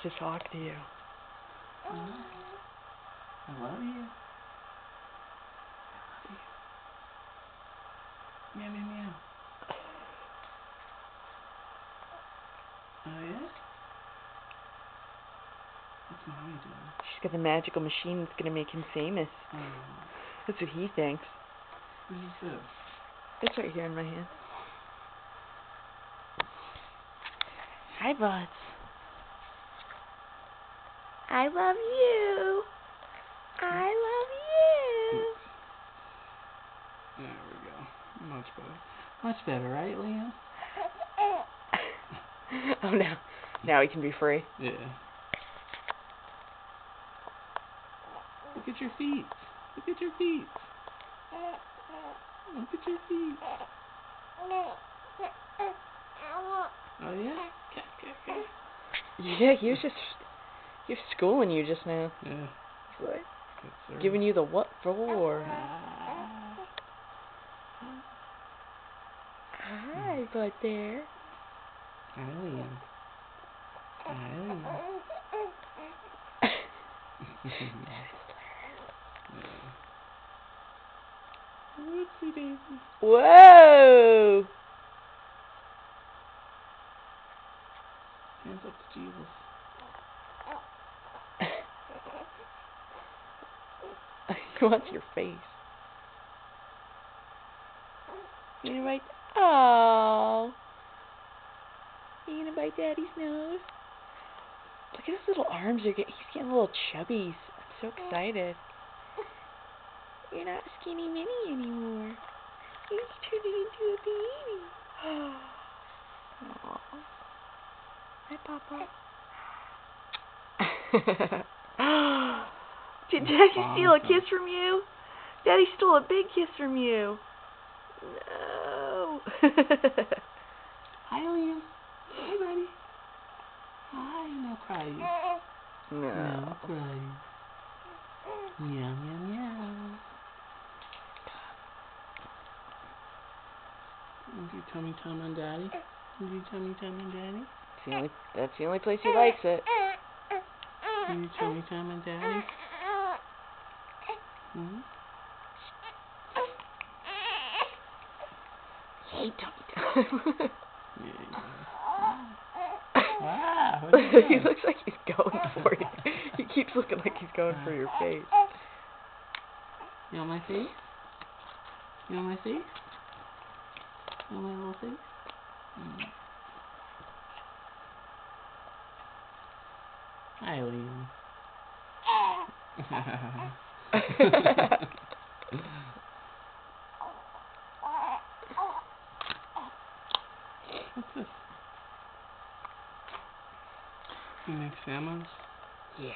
to talk to you. I love you. Meow, meow, meow. Oh, yeah? What's Mommy doing? She's got the magical machine that's going to make him famous. Oh. That's what he thinks. Where's the food? It's right here in my hand. Hi, buds. I love you. I love you. There we go. Much better. Much better, right, Liam? Oh, no. Now he can be free. Yeah. Look at your feet. Look at your feet. Look at your feet. Oh, yeah? Yeah, he was schooling you just now. Yeah. He's like, giving you the what for. Hi, bud there. Hi, Liam. Hi, Liam. Whoopsie daisy. Whoa! Hands up to Jesus. He wants your face. You gonna bite? Oh. You gonna bite Daddy's nose? Look at his little arms. He's getting little chubbies. I'm so excited. You're not skinny mini anymore. You turned into a baby. Aww. Hi, Papa. Did Daddy steal a kiss from you? Daddy stole a big kiss from you. No. Hi, Liam. Hey, buddy. Hi, no crying. No. No crying. Meow, meow, meow. Want your tummy tum on Daddy? Want your tummy tum on Daddy? That's the only place he likes it. Want your tummy tum on Daddy? Hmm? Hey, tummy tum. Yeah, he does. Wow, He looks like he's going for you. He keeps looking like he's going for your face. You want my face? You want my face? You want my little face? Hi, Liam. What's this? You make salmons? Yeah.